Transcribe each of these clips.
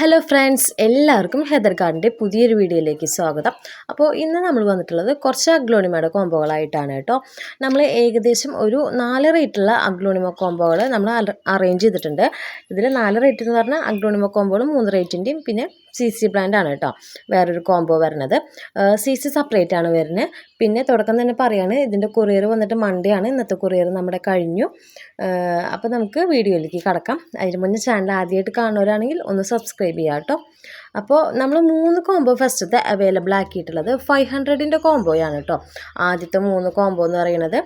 Hello friends, എല്ലാവർക്കും Heather ഗാർഡൻ്റെ പുതിയൊരു വീഡിയോയിലേക്ക് സ്വാഗതം. അപ്പോൾ ഇന്ന് നമ്മൾ വന്നിട്ടുള്ളത് കുറച്ച് അഗ്ലോണിമയുടെ കോംബോകളായിട്ടാണ് കേട്ടോ. നമ്മൾ ഏകദേശം ഒരു 4 റേറ്റുള്ള അഗ്ലോണിമ കോംബോകൾ നമ്മൾ അറേഞ്ച് ചെയ്തിട്ടുണ്ട്. ഇതിൽ 4 റേറ്റ് എന്ന് പറഞ്ഞാൽ അഗ്ലോണിമ കോംബോകളും 3 റേറ്റിൻ്റെയും പിന്നെ CC പ്ലാന്റ് ആണ് കേട്ടോ വേറൊരു കോംബോ വരുന്നത്. CC സെപ്പറേറ്റ് ആണ് വരുന്നത്. പിന്നെ തുടക്കം തന്നെ പറയാണ്, ഇതിൻ്റെ കൊറിയർ വന്നിട്ട് മൺഡേ ആണ്. ഇന്നത്തെ കൊറിയർ നമ്മുടെ കഴിഞ്ഞു. അപ്പോൾ നമുക്ക് വീഡിയോയിലേക്ക് കടക്കാം. അതിന് മുന്നേ ചാനൽ ആദ്യമായിട്ട് കാണുന്നവരാണെങ്കിൽ ഒന്ന് സബ്സ്ക്രൈബ് ചെയ്യാം കേട്ടോ. അപ്പോൾ നമ്മൾ 3 കോംബോ ഫസ്റ്റത്തെ അവൈലബിൾ ആക്കിയിട്ടുള്ളത് 500ൻ്റെ കോംബോയാണ് കേട്ടോ. ആദ്യത്തെ 3 കോംബോ എന്ന് പറയുന്നത്.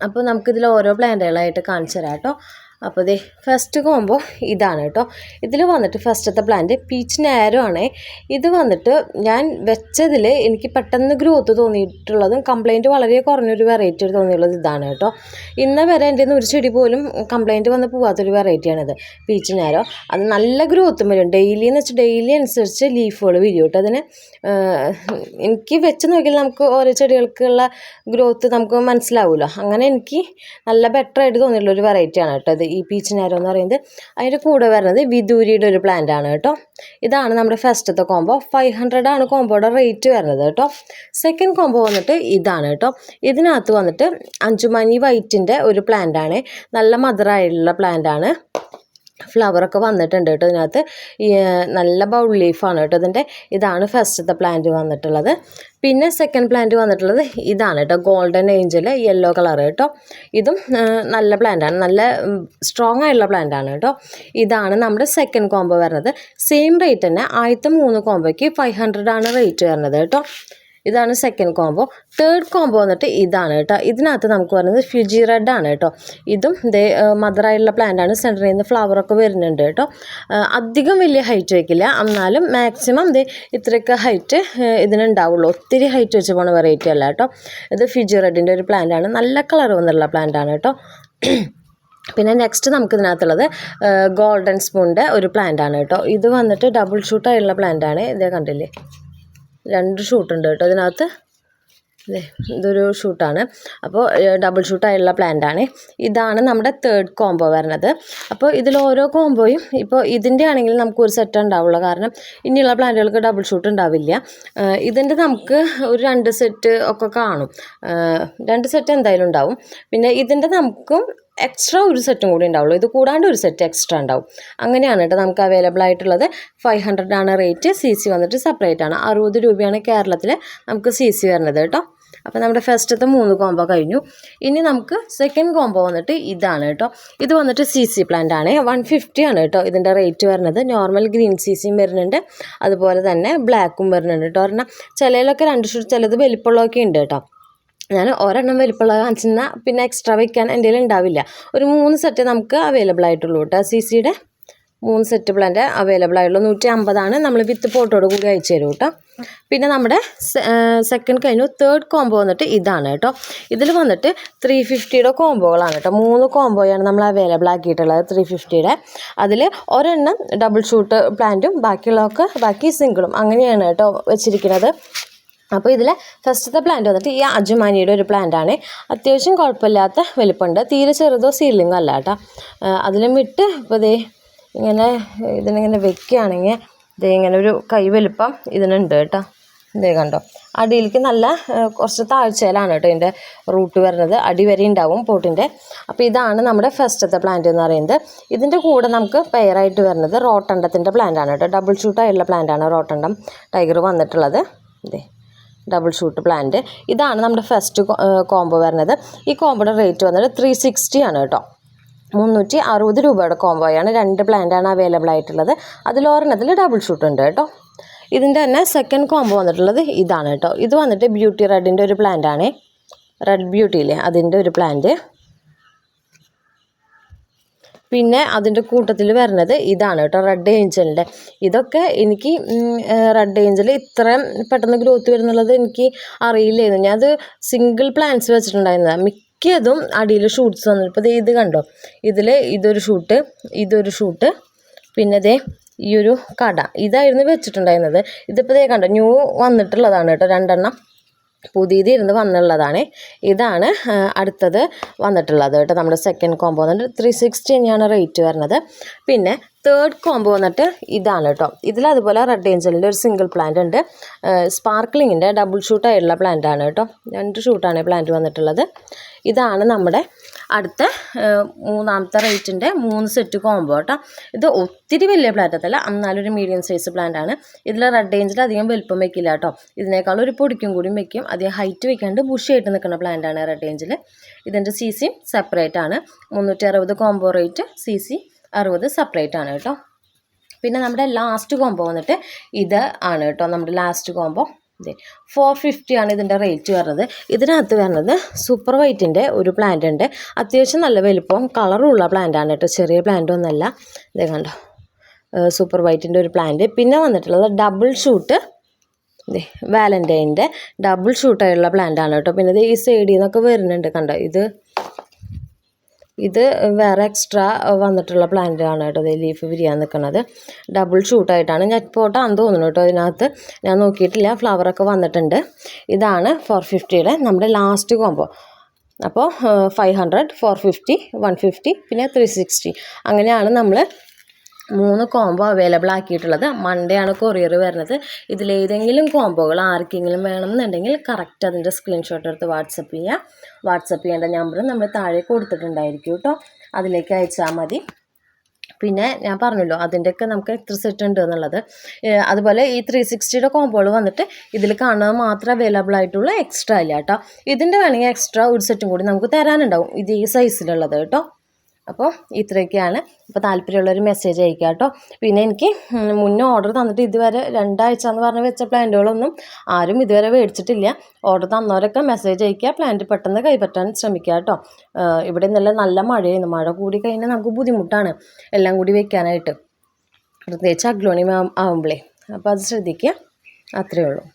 അപ്പോൾ നമുക്കിതിൽ ഓരോ പ്ലാന്റുകളായിട്ട് കാണിച്ചു തരാം കേട്ടോ. അപ്പോൾ ദേ ഫസ്റ്റ് കോംബോ ഇതാണ് കേട്ടോ. ഇതിൽ വന്നിട്ട് ഫസ്റ്റത്തെ പ്ലാന്റ് പീച്ച് നാരോ ആണ്. ഇത് വന്നിട്ട് ഞാൻ വെച്ചതിൽ എനിക്ക് പെട്ടെന്ന് ഗ്രോത്ത് തോന്നിയിട്ടുള്ളതും കംപ്ലൈൻറ്റ് വളരെ കുറഞ്ഞൊരു വെറൈറ്റി തോന്നിയുള്ളത് ഇതാണ് കേട്ടോ. ഇന്ന് വരെ എൻ്റെ ഒരു ചെടി പോലും കംപ്ലൈൻറ്റ് വന്ന് പോകാത്തൊരു വെറൈറ്റിയാണിത്, പീച്ച് നാരോ. അത് നല്ല ഗ്രോത്തും വരും. ഡെയിലി എന്ന് വെച്ചാൽ ഡെയിലി അനുസരിച്ച് ലീഫുകൾ വരും കേട്ടോ. അതിന് എനിക്ക് വെച്ച് നോക്കിയാൽ നമുക്ക് ഓരോ ചെടികൾക്കുള്ള ഗ്രോത്ത് നമുക്ക് മനസ്സിലാവുമല്ലോ. അങ്ങനെ എനിക്ക് നല്ല ബെറ്റർ ആയിട്ട് തോന്നിയിട്ടുള്ളൊരു വെറൈറ്റിയാണ് കേട്ടോ ഇത്, ഈ പീച്ച് നാരോ എന്ന് പറയുന്നത്. അതിൻ്റെ കൂടെ വരുന്നത് വിദൂരിയുടെ ഒരു പ്ലാന്റ് ആണ് കേട്ടോ. ഇതാണ് നമ്മുടെ ഫസ്റ്റത്തെ കോംബോ. 500 ആണ് കോംബോയുടെ റേറ്റ് വരുന്നത് കേട്ടോ. സെക്കൻഡ് കോംബോ വന്നിട്ട് ഇതാണ് കേട്ടോ. ഇതിനകത്ത് വന്നിട്ട് അഞ്ചുമണി വൈറ്റിൻ്റെ ഒരു പ്ലാന്റ് ആണ്. നല്ല മധുരമായിട്ടുള്ള പ്ലാന്റ് ആണ്. ഫ്ലവറൊക്കെ വന്നിട്ടുണ്ട് കേട്ടോ ഇതിനകത്ത്. നല്ല ബൗൾ ലീഫാണ് കേട്ടോ ഇതിൻ്റെ. ഇതാണ് ഫസ്റ്റത്തെ പ്ലാന്റ് വന്നിട്ടുള്ളത്. പിന്നെ സെക്കൻഡ് പ്ലാന്റ് വന്നിട്ടുള്ളത് ഇതാണ് കേട്ടോ, ഗോൾഡൻ ഏഞ്ചൽ യെല്ലോ കളർ കേട്ടോ. ഇതും നല്ല പ്ലാന്റാണ്, നല്ല സ്ട്രോങ് ആയിട്ടുള്ള പ്ലാന്റാണ് കേട്ടോ. ഇതാണ് നമ്മുടെ സെക്കൻഡ് കോംബോ വരുന്നത്. സെയിം റേറ്റ് തന്നെ. ആദ്യത്തെ 3 കോംബോയ്ക്ക് 500 ആണ് റേറ്റ് വരുന്നത് കേട്ടോ. ഇതാണ് സെക്കൻഡ് കോംബോ. തേർഡ് കോംബോ വന്നിട്ട് ഇതാണ് കേട്ടോ. ഇതിനകത്ത് നമുക്ക് പറയുന്നത് ഫ്യൂജി റെഡ് ആണ് കേട്ടോ. ഇതും ഇതേ മദറായിട്ടുള്ള പ്ലാന്റ് ആണ്. സെൻറ്ററിൽ നിന്ന് ഫ്ലവറൊക്കെ വരുന്നുണ്ട് കേട്ടോ. അധികം വലിയ ഹൈറ്റ് വയ്ക്കില്ല, എന്നാലും മാക്സിമം ഇത്രയൊക്കെ ഹൈറ്റ് ഇതിനുണ്ടാവുള്ളൂ. ഒത്തിരി ഹൈറ്റ് വെച്ച് പോണ വെറൈറ്റി അല്ല കേട്ടോ. ഇത് ഫ്യൂജി റെഡിൻ്റെ ഒരു പ്ലാന്റ് ആണ്. നല്ല കളർ വന്നിട്ടുള്ള പ്ലാന്റ് ആണ് കേട്ടോ. പിന്നെ നെക്സ്റ്റ് നമുക്ക് ഇതിനകത്തുള്ളത് ഗോൾഡൻ സ്പൂണിൻ്റെ ഒരു പ്ലാന്റ് ആണ് കേട്ടോ. ഇത് വന്നിട്ട് ഡബിൾ ഷൂട്ടായിട്ടുള്ള പ്ലാന്റ് ആണ്. ഇതേ കണ്ടില്ലേ, 2 ഷൂട്ടുണ്ട് കേട്ടോ ഇതിനകത്ത്. ഇതൊരു ഷൂട്ടാണ്. അപ്പോൾ ഡബിൾ ഷൂട്ടായിട്ടുള്ള പ്ലാന്റാണ്. ഇതാണ് നമ്മുടെ തേർഡ് കോംബോ വരുന്നത്. അപ്പോൾ ഇതിൽ ഓരോ കോംബോയും ഇപ്പോൾ ഇതിൻ്റെ ആണെങ്കിൽ നമുക്ക് ഒരു സെറ്റ് ഉണ്ടാവുള്ളൂ, കാരണം ഇനിയുള്ള പ്ലാന്റുകൾക്ക് ഡബിൾ ഷൂട്ട് ഉണ്ടാവില്ല. ഇതിൻ്റെ നമുക്ക് ഒരു 2 സെറ്റ് ഒക്കെ കാണും. 2 സെറ്റ് എന്തായാലും ഉണ്ടാവും. പിന്നെ ഇതിൻ്റെ നമുക്കും എക്സ്ട്രാ ഒരു സെറ്റും കൂടി ഉണ്ടാവുള്ളൂ. ഇത് കൂടാണ്ട് ഒരു സെറ്റ് എക്സ്ട്രാ ഉണ്ടാവും. അങ്ങനെയാണ് കേട്ടോ നമുക്ക് അവൈലബിൾ ആയിട്ടുള്ളത്. 500 ആണ് റേറ്റ്. CC വന്നിട്ട് സെപ്പറേറ്റ് ആണ്. 60 രൂപയാണ് കേരളത്തിൽ നമുക്ക് CC വരുന്നത് കേട്ടോ. അപ്പോൾ നമ്മുടെ ഫസ്റ്റത്തെ 3 കോംബോ കഴിഞ്ഞു. ഇനി നമുക്ക് സെക്കൻഡ് കോംബോ വന്നിട്ട് ഇതാണ് കേട്ടോ. ഇത് വന്നിട്ട് CC പ്ലാന്റ് ആണ്. 150 ആണ് കേട്ടോ ഇതിൻ്റെ റേറ്റ് വരുന്നത്. നോർമൽ ഗ്രീൻ CCയും വരുന്നുണ്ട്, അതുപോലെ തന്നെ ബ്ലാക്കും വരുന്നുണ്ട് കേട്ടോ. പറഞ്ഞാൽ ചിലയിലൊക്കെ 2 ഷൂട്ട്, ചിലത് വലിപ്പമുള്ളതൊക്കെ ഉണ്ട് കേട്ടോ. ഞാൻ ഒരെണ്ണം വലിപ്പമുള്ള കാണിച്ചെന്നാൽ പിന്നെ എക്സ്ട്രാ വയ്ക്കാൻ എൻ്റെ കയ്യിൽ ഉണ്ടാവില്ല. ഒരു 3 സെറ്റ് നമുക്ക് അവൈലബിൾ ആയിട്ടുള്ളൂ കേട്ടോ. CCയുടെ 3 സെറ്റ് പ്ലാന്റ് അവൈലബിൾ ആയിട്ടുള്ളൂ. 150 ആണ്. നമ്മൾ വിത്ത് പോട്ടോട് കൂടി അയച്ചു തരും കേട്ടോ. പിന്നെ നമ്മുടെ സെക്കൻഡ് കഴിഞ്ഞു. തേർഡ് കോംബോ വന്നിട്ട് ഇതാണ് കേട്ടോ. ഇതിൽ വന്നിട്ട് 350യുടെ കോംബോകളാണ് കേട്ടോ. 3 കോംബോയാണ് നമ്മൾ അവൈലബിൾ ആക്കിയിട്ടുള്ളത് 350യുടെ. അതിൽ ഒരെണ്ണം ഡബിൾ ഷൂട്ട് പ്ലാന്റും ബാക്കി സിംഗിളും അങ്ങനെയാണ് കേട്ടോ വെച്ചിരിക്കുന്നത്. അപ്പോൾ ഇതിൽ ഫസ്റ്റത്തെ പ്ലാന്റ് വന്നിട്ട് ഈ അജുമാനിയുടെ ഒരു പ്ലാന്റാണ്. അത്യാവശ്യം കുഴപ്പമില്ലാത്ത വലിപ്പമുണ്ട്. തീരെ ചെറുതോ സീലിംഗോ അല്ല കേട്ടോ. അതിലും വിട്ട് ഇപ്പോൾ ഇതിനിങ്ങനെ വെക്കുകയാണെങ്കിൽ ഇങ്ങനെ ഒരു കൈ വലിപ്പം ഇതിനുണ്ട് കേട്ടോ. കണ്ടോ, അടിയിലേക്ക് നല്ല കുറച്ച് താഴ്ചയിലാണ് കേട്ടോ ഇതിൻ്റെ റൂട്ട് വരുന്നത്. അടി വരെ ഉണ്ടാവും പോട്ടിൻ്റെ. അപ്പോൾ ഇതാണ് നമ്മുടെ ഫസ്റ്റത്തെ പ്ലാന്റ് എന്ന് പറയുന്നത്. ഇതിൻ്റെ കൂടെ നമുക്ക് പെയറായിട്ട് വരുന്നത് റോട്ടണ്ടത്തിൻ്റെ പ്ലാന്റ് ആണ് കേട്ടോ. ഡബിൾ ഷൂട്ടായിട്ടുള്ള പ്ലാന്റ് ആണ് റോട്ടണ്ടം ടൈഗർ വന്നിട്ടുള്ളത്. Double shoot plant. ഇതാണ് നമ്മുടെ ഫസ്റ്റ് കോംബോ വരുന്നത്. ഈ കോംബോയുടെ റേറ്റ് വന്നിട്ട് 360 ആണ് കേട്ടോ. 360 രൂപയുടെ കോംബോയാണ്. 2 പ്ലാന്റാണ് അവൈലബിൾ ആയിട്ടുള്ളത്. അതിലൊരെണ്ണത്തിൽ ഡബിൾ ഷൂട്ട് ഉണ്ട് കേട്ടോ. ഇതിൻ്റെ തന്നെ സെക്കൻഡ് കോംബോ വന്നിട്ടുള്ളത് ഇതാണ് കേട്ടോ. ഇത് വന്നിട്ട് ബ്യൂട്ടി റെഡിൻ്റെ ഒരു പ്ലാന്റ് ആണ്. റെഡ് ബ്യൂട്ടിയില്ലേ, അതിൻ്റെ ഒരു പ്ലാന്റ്. പിന്നെ അതിൻ്റെ കൂട്ടത്തിൽ വരുന്നത് ഇതാണ് കേട്ടോ, റെഡ് ഏഞ്ചലിൻ്റെ. ഇതൊക്കെ എനിക്ക് റെഡ് ഏഞ്ചൽ ഇത്രയും പെട്ടെന്ന് ഗ്രോത്ത് വരുന്നുള്ളത് എനിക്ക് അറിയില്ലായിരുന്നു. ഞാനത് സിംഗിൾ പ്ലാന്റ്സ് വെച്ചിട്ടുണ്ടായിരുന്നത്. മിക്കതും അടിയിൽ ഷൂട്ട്സ് വന്നിട്ട് ഇത് കണ്ടോ, ഇതിൽ ഇതൊരു ഷൂട്ട് പിന്നെ ഈ ഒരു കട ഇതായിരുന്നു വെച്ചിട്ടുണ്ടായിരുന്നത്. ഇതിപ്പോൾ കണ്ടോ ന്യൂ വന്നിട്ടുള്ളതാണ് കേട്ടോ. 2 എണ്ണം പുതിയതിരുന്ന് വന്നുള്ളതാണ്. ഇതാണ് അടുത്തത് വന്നിട്ടുള്ളത് കേട്ടോ. നമ്മുടെ സെക്കൻഡ് കോംബോ വന്നിട്ട് 360 തന്നെയാണ് റേറ്റ് വരുന്നത്. പിന്നെ തേർഡ് കോംബോ വന്നിട്ട് ഇതാണ് കേട്ടോ. ഇതിലതുപോലെ റെഡ് ഏഞ്ചലിൻ്റെ ഒരു സിംഗിൾ പ്ലാന്റ് ഉണ്ട്. സ്പാർക്ലിങ്ങിൻ്റെ ഡബിൾ ഷൂട്ടായിട്ടുള്ള പ്ലാന്റാണ് കേട്ടോ. 2 ഷൂട്ടാണ് പ്ലാന്റ് വന്നിട്ടുള്ളത്. ഇതാണ് നമ്മുടെ അടുത്ത മൂന്നാമത്തെ റേറ്റിൻ്റെ 3 സെറ്റ് കോംബോ കേട്ടോ. ഇത് ഒത്തിരി വലിയ പ്ലാന്റ് അല്ല, എന്നാലൊരു മീഡിയം സൈസ് പ്ലാന്റ് ആണ്. ഇതിൽ റെഡ് ഏഞ്ചൽ അധികം വലുപ്പം വെക്കില്ല കേട്ടോ. ഇതിനേക്കാൾ ഒരു പൊടിക്കും കൂടി വെക്കും. അധികം ഹൈറ്റ് വെക്കാണ്ട് ബുഷിയായിട്ട് നിൽക്കുന്ന പ്ലാന്റ് ആണ് റെഡ് ഏഞ്ചൽ. ഇതിൻ്റെ CC സെപ്പറേറ്റ് ആണ്. 360 കോംബോ റേറ്റ്, CC 60 സെപ്പറേറ്റ് ആണ് കേട്ടോ. പിന്നെ നമ്മുടെ ലാസ്റ്റ് കോംബോ വന്നിട്ട് ഇത് ആണ് കേട്ടോ. നമ്മുടെ ലാസ്റ്റ് കോംബോ 450 ആണ് ഇതിൻ്റെ റേറ്റ് വരുന്നത്. ഇതിനകത്ത് വരുന്നത് സൂപ്പർ വൈറ്റിൻ്റെ ഒരു പ്ലാന്റ് ഉണ്ട്. അത്യാവശ്യം നല്ല വലുപ്പം കളറുള്ള പ്ലാന്റ് ആണ് കേട്ടോ. ചെറിയ പ്ലാന്റ് ഒന്നല്ല. ഇത് കണ്ടോ, സൂപ്പർ വൈറ്റിൻ്റെ ഒരു പ്ലാന്റ്. പിന്നെ വന്നിട്ടുള്ളത് ഡബിൾ ഷൂട്ട് വാലൻറ്റൈൻ്റെ ഡബിൾ ഷൂട്ടായുള്ള പ്ലാന്റ് ആണ് കേട്ടോ. പിന്നെ ഇത് ഈ സൈഡിൽ നിന്നൊക്കെ വരുന്നുണ്ട് കണ്ടോ. ഇത് വേറെ എക്സ്ട്രാ വന്നിട്ടുള്ള പ്ലാന്റ് ആണ് കേട്ടോ. ഇത് ലീഫ് വിരിയാൻ നിൽക്കുന്നത് ഡബിൾ ഷൂട്ടായിട്ടാണ്. നെറ്റ് പോട്ടാണെന്ന് തോന്നുന്നു കേട്ടോ. ഇതിനകത്ത് ഞാൻ നോക്കിയിട്ടില്ല, ഫ്ലവറൊക്കെ വന്നിട്ടുണ്ട്. ഇതാണ് 450യുടെ നമ്മുടെ ലാസ്റ്റ് കോംബോ. അപ്പോൾ 500, 450, 150 പിന്നെ 360 അങ്ങനെയാണ് നമ്മൾ 3 കോംബോ അവൈലബിൾ ആക്കിയിട്ടുള്ളത്. മൺഡേ ആണ് കൊറിയർ വരുന്നത്. ഇതിലേതെങ്കിലും കോംബോകൾ ആർക്കെങ്കിലും വേണമെന്നുണ്ടെങ്കിൽ കറക്റ്റ് അതിൻ്റെ സ്ക്രീൻഷോട്ട് എടുത്ത് വാട്സപ്പ് ചെയ്യുക. വാട്സപ്പ് ചെയ്യേണ്ട നമ്പർ നമ്മൾ താഴെ കൊടുത്തിട്ടുണ്ടായിരിക്കും കേട്ടോ. അതിലേക്ക് അയച്ചാൽ മതി. പിന്നെ ഞാൻ പറഞ്ഞല്ലോ അതിൻ്റെയൊക്കെ നമുക്ക് എത്ര സെറ്റ് ഉണ്ട് എന്നുള്ളത്. അതുപോലെ ഈ 360യുടെ കോംബോകൾ വന്നിട്ട് ഇതിൽ കാണുന്നത് മാത്രമേ അവൈലബിൾ ആയിട്ടുള്ളൂ, എക്സ്ട്രാ ഇല്ല കേട്ടോ. ഇതിൻ്റെ വേണമെങ്കിൽ എക്സ്ട്രാ ഒരു സെറ്റും കൂടി നമുക്ക് തരാനുണ്ടാവും, ഇത് ഈ സൈസിലുള്ളത് കേട്ടോ. അപ്പോൾ ഇത്രയൊക്കെയാണ്. അപ്പോൾ താല്പര്യമുള്ളൊരു മെസ്സേജ് അയക്കുക കേട്ടോ. പിന്നെ എനിക്ക് മുന്നേ ഓർഡർ തന്നിട്ട് ഇതുവരെ 2 ആഴ്ച എന്ന് പറഞ്ഞ് വെച്ച പ്ലാന്റുകളൊന്നും ആരും ഇതുവരെ മേടിച്ചിട്ടില്ല. ഓർഡർ തന്നവരൊക്കെ മെസ്സേജ് അയക്കുക, പ്ലാന്റ് പെട്ടെന്ന് കൈപ്പറ്റാൻ ശ്രമിക്കുക കേട്ടോ. ഇവിടെ നല്ല മഴയായിരുന്നു. മഴ കൂടി കഴിഞ്ഞാൽ നമുക്ക് ബുദ്ധിമുട്ടാണ് എല്ലാം കൂടി വെക്കാനായിട്ട്, പ്രത്യേകിച്ച് അഗ്ലോണിയം ആവുമ്പോഴേ. അപ്പോൾ അത് ശ്രദ്ധിക്കുക. അത്രയേ ഉള്ളൂ.